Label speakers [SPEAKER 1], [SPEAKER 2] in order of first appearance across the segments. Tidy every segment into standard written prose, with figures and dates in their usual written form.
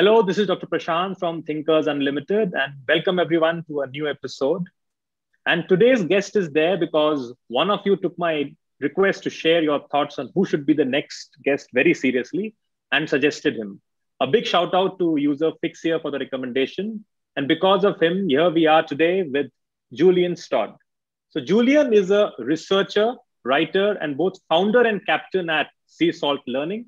[SPEAKER 1] Hello, this is Dr. Prashant from Thinkers Unlimited, and welcome everyone to a new episode. And today's guest is there because one of you took my request to share your thoughts on who should be the next guest very seriously and suggested him. A big shout out to user Fix here for the recommendation. And because of him, here we are today with Julian Stodd. So Julian is a researcher, writer, and both founder and captain at Sea Salt Learning.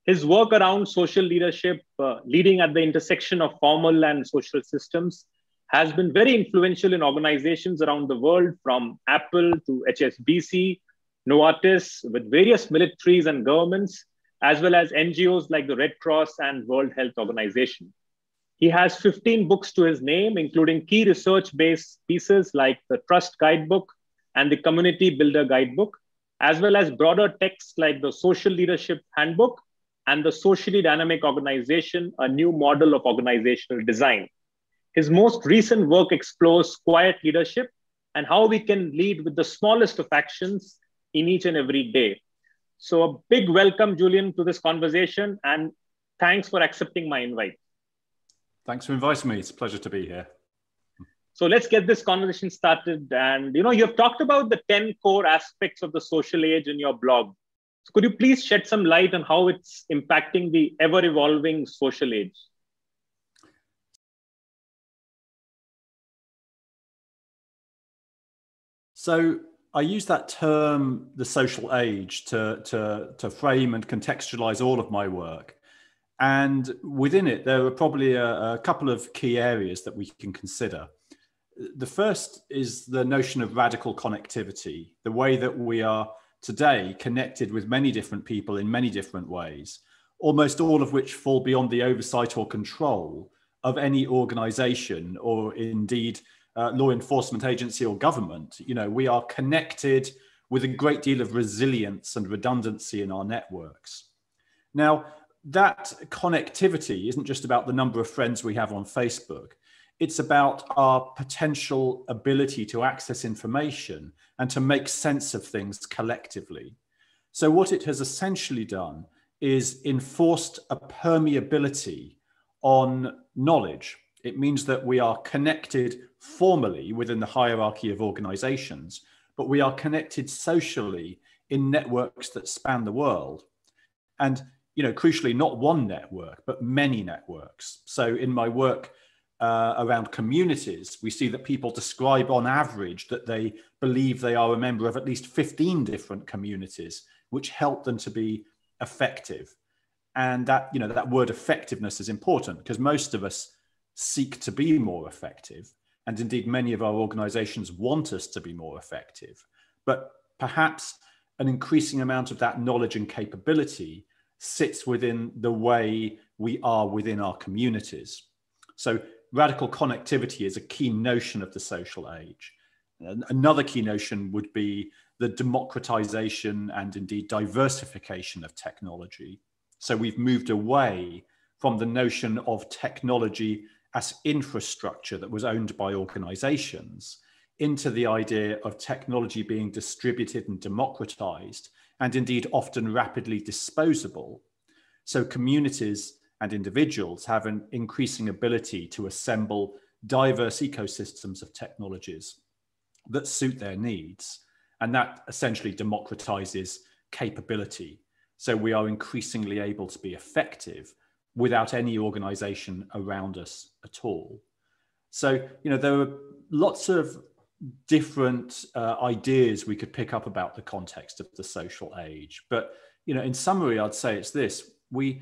[SPEAKER 1] His work around social leadership, leading at the intersection of formal and social systems, has been very influential in organizations around the world, from Apple to HSBC, Novartis, with various militaries and governments, as well as NGOs like the Red Cross and World Health Organization. He has 15 books to his name, including key research-based pieces like the Trust Guidebook and the Community Builder Guidebook, as well as broader texts like the Social Leadership Handbook and the Socially Dynamic Organization, a new model of organizational design. His most recent work explores quiet leadership and how we can lead with the smallest of actions in each and every day. So a big welcome, Julian, to this conversation, and thanks for accepting my invite.
[SPEAKER 2] Thanks for inviting me. It's a pleasure to be here.
[SPEAKER 1] So let's get this conversation started. And you've talked about the 10 core aspects of the social age in your blog. So could you please shed some light on how it's impacting the ever-evolving social age?
[SPEAKER 2] So I use that term, the social age, to frame and contextualize all of my work. And within it, there are probably a couple of key areas that we can consider. The first is the notion of radical connectivity, the way that we are today connected with many different people in many different ways, almost all of which fall beyond the oversight or control of any organization or indeed law enforcement agency or government. We are connected with a great deal of resilience and redundancy in our networks. Now, that connectivity isn't just about the number of friends we have on Facebook. It's about our potential ability to access information and to make sense of things collectively. So what it has essentially done is enforced a permeability on knowledge. It means that we are connected formally within the hierarchy of organizations, but we are connected socially in networks that span the world. And crucially, not one network, but many networks. So in my work around communities, we see that people describe on average that they believe they are a member of at least 15 different communities, which help them to be effective. And that word effectiveness is important because most of us seek to be more effective. And indeed, many of our organizations want us to be more effective. But perhaps an increasing amount of that knowledge and capability sits within the way we are within our communities. So radical connectivity is a key notion of the social age. Another key notion would be the democratization and indeed diversification of technology. So we've moved away from the notion of technology as infrastructure that was owned by organizations into the idea of technology being distributed and democratized, and indeed often rapidly disposable. So communities and individuals have an increasing ability to assemble diverse ecosystems of technologies that suit their needs. And that essentially democratizes capability. So we are increasingly able to be effective without any organization around us at all. So, there are lots of different ideas we could pick up about the context of the social age. But, in summary, I'd say it's this. We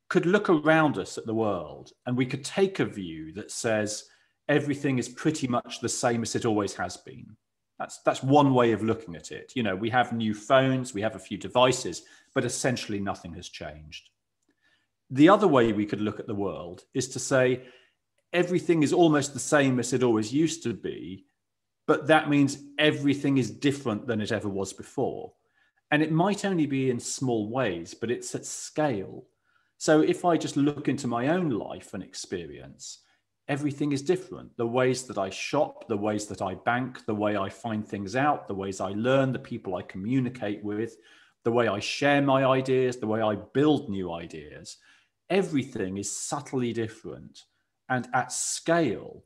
[SPEAKER 2] could look around us at the world and we could take a view that says everything is pretty much the same as it always has been. That's one way of looking at it. We have new phones, we have a few devices, but essentially nothing has changed. The other way we could look at the world is to say everything is almost the same as it always used to be, but that means everything is different than it ever was before. And it might only be in small ways, but it's at scale. So if I just look into my own life and experience, everything is different. The ways that I shop, the ways that I bank, the way I find things out, the ways I learn, the people I communicate with, the way I share my ideas, the way I build new ideas. everything is subtly different. And at scale,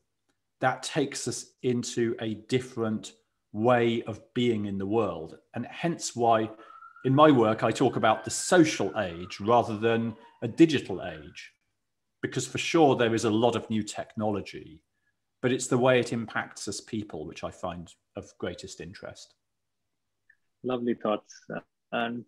[SPEAKER 2] that takes us into a different way of being in the world. And hence why in my work, I talk about the social age rather than a digital age, because for sure there is a lot of new technology, but it's the way it impacts us people, which I find of greatest interest.
[SPEAKER 1] Lovely thoughts. And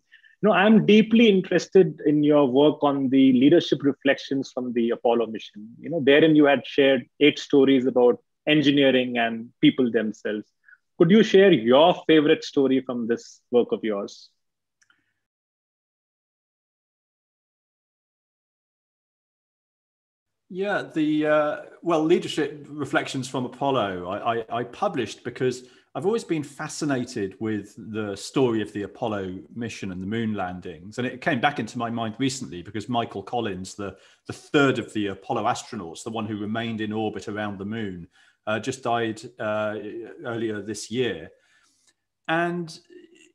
[SPEAKER 1] I'm deeply interested in your work on the leadership reflections from the Apollo mission. Therein you had shared 8 stories about engineering and people themselves. Could you share your favorite story from this work of yours?
[SPEAKER 2] Yeah, leadership reflections from Apollo, I published because I've always been fascinated with the story of the Apollo mission and the moon landings. And it came back into my mind recently because Michael Collins, the third of the Apollo astronauts, the one who remained in orbit around the moon, just died earlier this year. And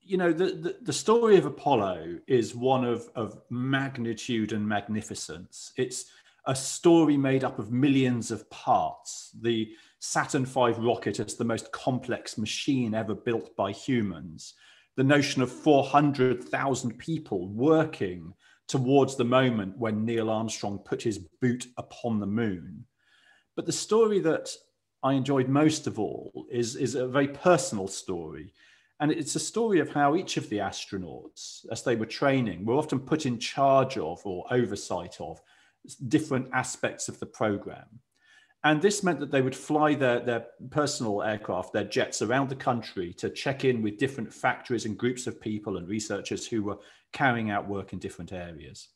[SPEAKER 2] the story of Apollo is one of magnitude and magnificence. It's a story made up of millions of parts. The Saturn V rocket is the most complex machine ever built by humans. The notion of 400,000 people working towards the moment when Neil Armstrong put his boot upon the moon. But the story that I enjoyed most of all is a very personal story. And it's a story of how each of the astronauts, as they were training, were often put in charge of or oversight of different aspects of the program. And this meant that they would fly their personal aircraft, their jets around the country to check in with different factories and groups of people and researchers who were carrying out work in different areas.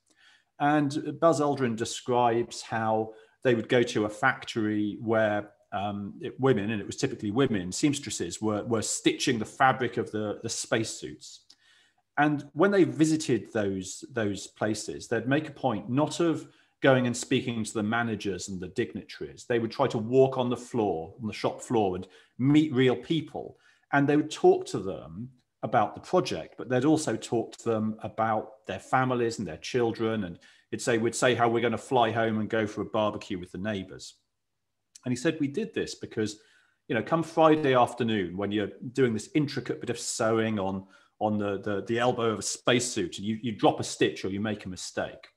[SPEAKER 2] And Buzz Aldrin describes how they would go to a factory where women, and it was typically women, seamstresses, were stitching the fabric of the spacesuits. And when they visited those places, they'd make a point not of going and speaking to the managers and the dignitaries. They would try to walk on the floor, on the shop floor, and meet real people. And they would talk to them about the project, but they'd also talk to them about their families and their children. And we'd say how we're going to fly home and go for a barbecue with the neighbors. And he said, we did this because, come Friday afternoon, when you're doing this intricate bit of sewing on the elbow of a spacesuit, and you drop a stitch or you make a mistake.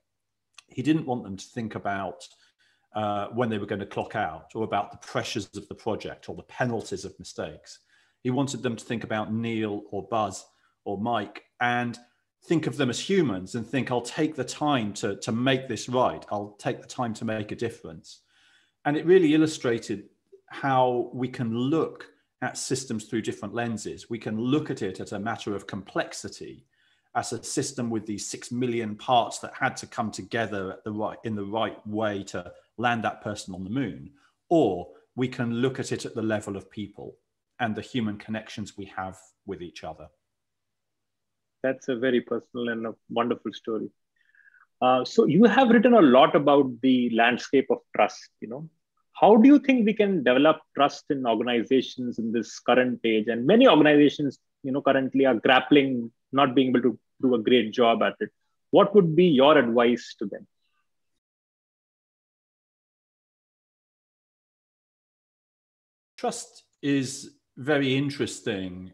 [SPEAKER 2] He didn't want them to think about when they were going to clock out or about the pressures of the project or the penalties of mistakes. He wanted them to think about Neil or Buzz or Mike and think of them as humans and think, I'll take the time to make this right. I'll take the time to make a difference. And it really illustrated how we can look at systems through different lenses. We can look at it as a matter of complexity, as a system with these 6 million parts that had to come together in the right way to land that person on the moon. Or we can look at it at the level of people and the human connections we have with each other.
[SPEAKER 1] That's a very personal and a wonderful story. So you have written a lot about the landscape of trust. How do you think we can develop trust in organizations in this current age? And many organizations, currently are grappling, not being able to do a great job at it. What would be your advice to them?
[SPEAKER 2] Trust is very interesting,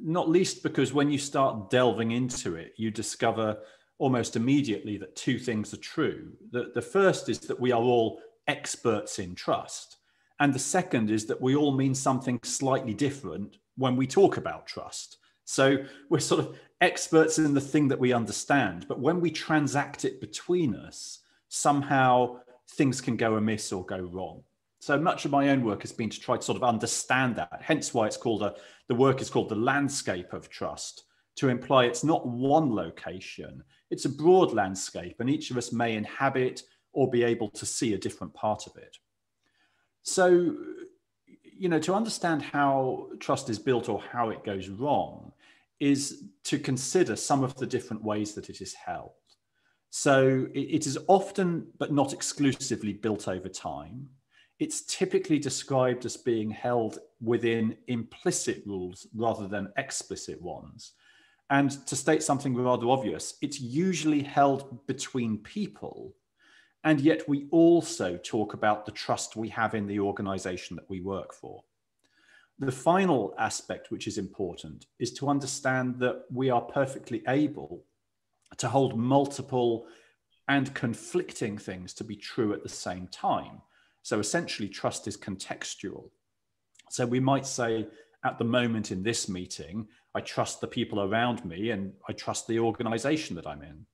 [SPEAKER 2] not least because when you start delving into it, you discover almost immediately that 2 things are true. The first is that we are all experts in trust. And the second is that we all mean something slightly different when we talk about trust. So we're sort of experts in the thing that we understand, but when we transact it between us, somehow things can go amiss or go wrong. So much of my own work has been to try to sort of understand that, hence why it's called the work is called the landscape of trust, to imply it's not one location, it's a broad landscape, and each of us may inhabit or be able to see a different part of it. So, to understand how trust is built or how it goes wrong is to consider some of the different ways that it is held. So it is often, but not exclusively, built over time. It's typically described as being held within implicit rules rather than explicit ones. And to state something rather obvious, it's usually held between people. And yet we also talk about the trust we have in the organization that we work for. The final aspect, which is important, is to understand that we are perfectly able to hold multiple and conflicting things to be true at the same time. So essentially, trust is contextual. So we might say, at the moment in this meeting, I trust the people around me and I trust the organization that I'm in.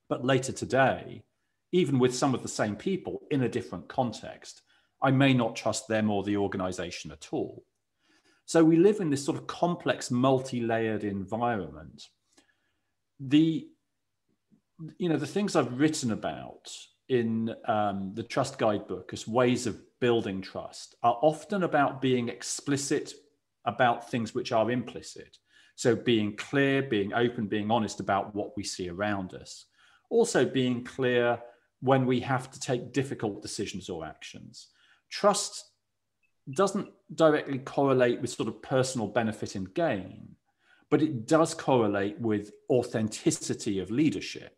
[SPEAKER 2] But later today, even with some of the same people in a different context, I may not trust them or the organization at all. So we live in this sort of complex, multi-layered environment. The things I've written about in the Trust Guidebook as ways of building trust are often about being explicit about things which are implicit. So being clear, being open, being honest about what we see around us. Also being clear when we have to take difficult decisions or actions. Trust doesn't directly correlate with sort of personal benefit and gain, but it does correlate with authenticity of leadership.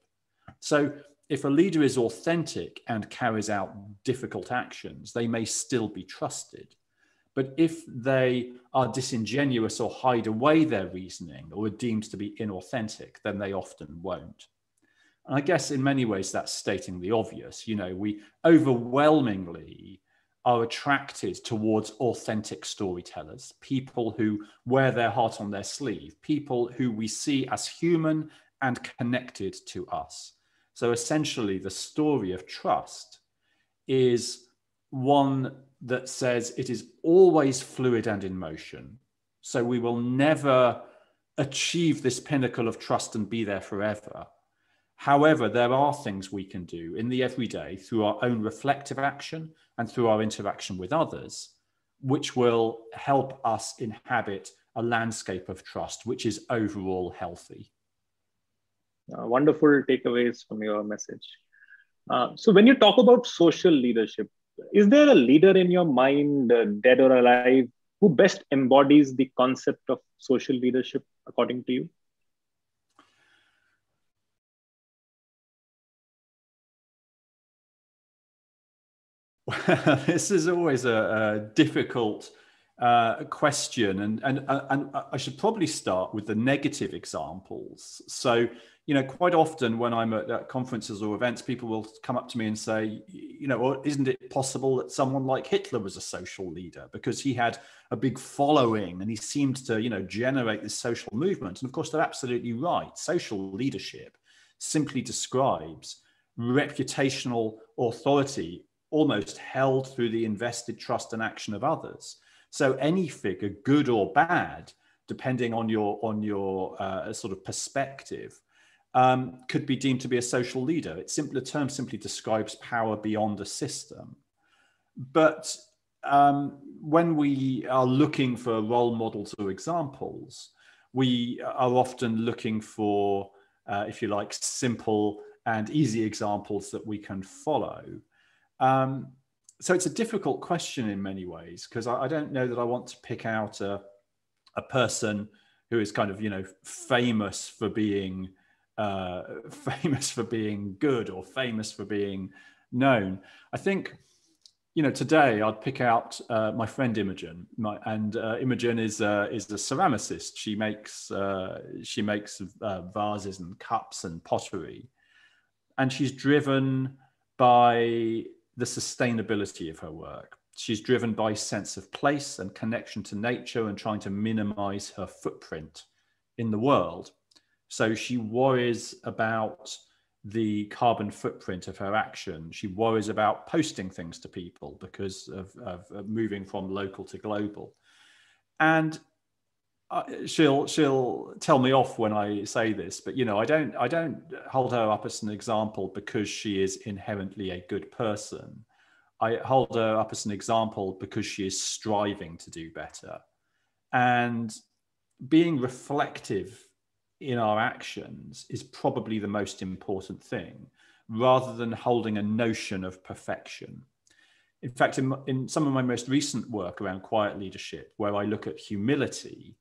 [SPEAKER 2] So if a leader is authentic and carries out difficult actions, they may still be trusted. But if they are disingenuous or hide away their reasoning or are deemed to be inauthentic, then they often won't. And I guess in many ways that's stating the obvious. We overwhelmingly are attracted towards authentic storytellers, people who wear their heart on their sleeve, people who we see as human and connected to us. So essentially, the story of trust is one that says it is always fluid and in motion. So we will never achieve this pinnacle of trust and be there forever. However, there are things we can do in the everyday through our own reflective action and through our interaction with others, which will help us inhabit a landscape of trust, which is overall healthy.
[SPEAKER 1] Wonderful takeaways from your message. So when you talk about social leadership, is there a leader in your mind, dead or alive, who best embodies the concept of social leadership, according to you?
[SPEAKER 2] This is always a difficult question, and I should probably start with the negative examples. So, quite often when I'm at conferences or events, people will come up to me and say, well, isn't it possible that someone like Hitler was a social leader because he had a big following and he seemed to, generate this social movement? And of course, they're absolutely right. Social leadership simply describes reputational authority almost held through the invested trust and action of others. So any figure, good or bad, depending on your sort of perspective, could be deemed to be a social leader. The term simply describes power beyond a system. But when we are looking for role models or examples, we are often looking for, if you like, simple and easy examples that we can follow. So it's a difficult question in many ways, because I don't know that I want to pick out a person who is kind of, famous for being good or famous for being known. I think, today I'd pick out my friend Imogen, Imogen is a ceramicist. She makes vases and cups and pottery, and she's driven by the sustainability of her work. She's driven by sense of place and connection to nature and trying to minimize her footprint in the world. So she worries about the carbon footprint of her action. She worries about posting things to people because of moving from local to global. And she'll tell me off when I say this, but I don't hold her up as an example because she is inherently a good person. I hold her up as an example because she is striving to do better, and being reflective in our actions is probably the most important thing, rather than holding a notion of perfection. In fact, in some of my most recent work around quiet leadership, where I look at humility,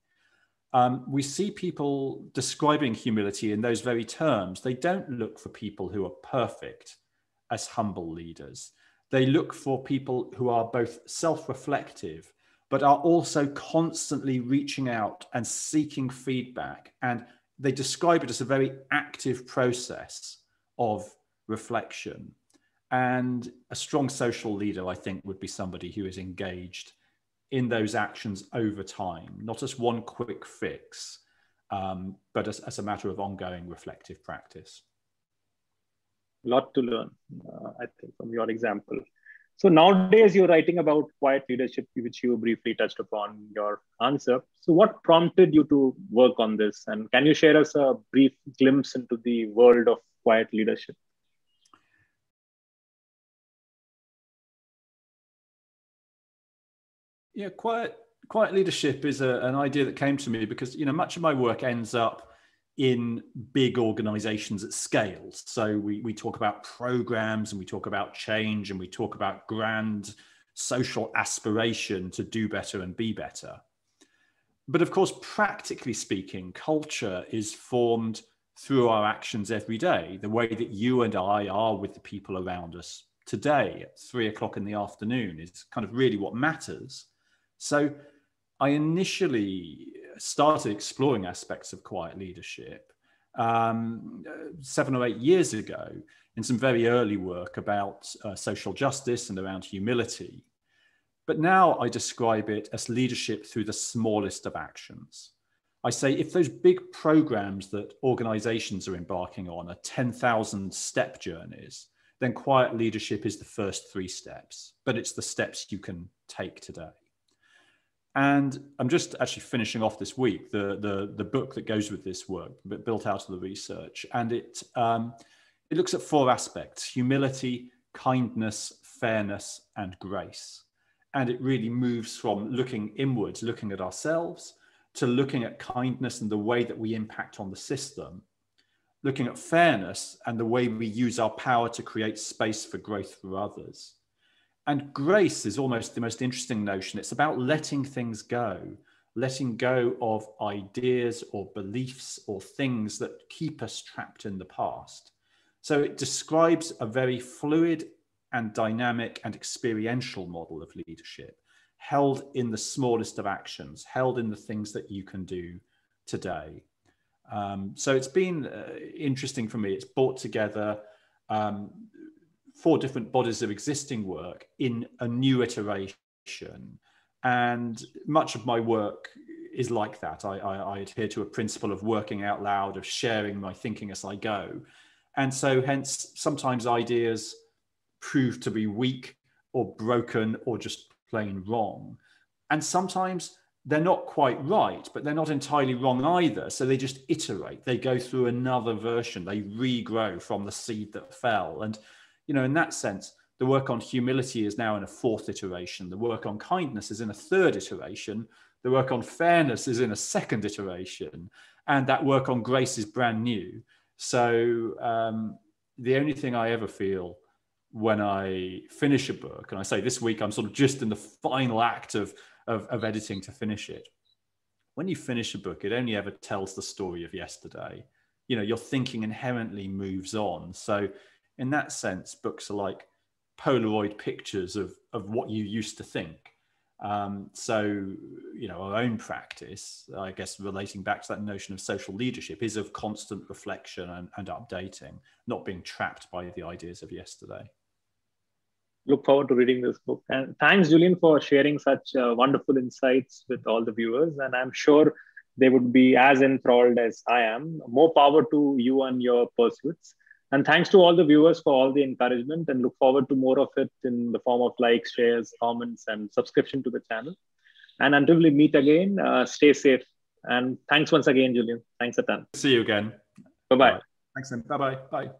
[SPEAKER 2] we see people describing humility in those very terms. They don't look for people who are perfect as humble leaders. They look for people who are both self-reflective, but are also constantly reaching out and seeking feedback. And they describe it as a very active process of reflection. And a strong social leader, I think, would be somebody who is engaged in those actions over time, not as one quick fix, but as a matter of ongoing reflective practice.
[SPEAKER 1] A lot to learn, I think, from your example. So nowadays you're writing about quiet leadership, which you briefly touched upon in your answer. So what prompted you to work on this? And can you share us a brief glimpse into the world of quiet leadership?
[SPEAKER 2] Yeah, quiet leadership is an idea that came to me because, much of my work ends up in big organizations at scale. So we talk about programs, and we talk about change, and we talk about grand social aspiration to do better and be better. But of course, practically speaking, culture is formed through our actions every day. The way that you and I are with the people around us today at 3 o'clock in the afternoon is kind of really what matters. So I initially started exploring aspects of quiet leadership 7 or 8 years ago in some very early work about social justice and around humility. But now I describe it as leadership through the smallest of actions. I say if those big programs that organizations are embarking on are 10,000 step journeys, then quiet leadership is the first 3 steps, but it's the steps you can take today. And I'm just actually finishing off this week the book that goes with this work, but built out of the research. And it looks at 4 aspects: humility, kindness, fairness, and grace. And it really moves from looking inwards, looking at ourselves, to looking at kindness and the way that we impact on the system, looking at fairness and the way we use our power to create space for growth for others. And grace is almost the most interesting notion. It's about letting things go of ideas or beliefs or things that keep us trapped in the past. So it describes a very fluid and dynamic and experiential model of leadership, held in the smallest of actions, held in the things that you can do today. So it's been interesting for me. It's brought together 4 different bodies of existing work in a new iteration. And much of my work is like that. I adhere to a principle of working out loud, of sharing my thinking as I go. And so hence sometimes ideas prove to be weak or broken or just plain wrong. And sometimes they're not quite right, but they're not entirely wrong either. So they just iterate, they go through another version, they regrow from the seed that fell. And, in that sense, the work on humility is now in a 4th iteration. The work on kindness is in a 3rd iteration. The work on fairness is in a 2nd iteration. And that work on grace is brand new. So the only thing I ever feel when I finish a book, and I say this week I'm sort of just in the final act of editing to finish it. When you finish a book, it only ever tells the story of yesterday. Your thinking inherently moves on. So in that sense, books are like Polaroid pictures of what you used to think. So, our own practice, I guess, relating back to that notion of social leadership, is of constant reflection and updating, not being trapped by the ideas of yesterday.
[SPEAKER 1] Look forward to reading this book. And thanks, Julian, for sharing such wonderful insights with all the viewers. And I'm sure they would be as enthralled as I am. More power to you and your pursuits. And thanks to all the viewers for all the encouragement, and look forward to more of it in the form of likes, shares, comments, and subscription to the channel. And until we meet again, stay safe. And thanks once again, Julian. Thanks a ton.
[SPEAKER 2] See you again.
[SPEAKER 1] Bye-bye.
[SPEAKER 2] Right. Thanks then. Bye-bye. Bye.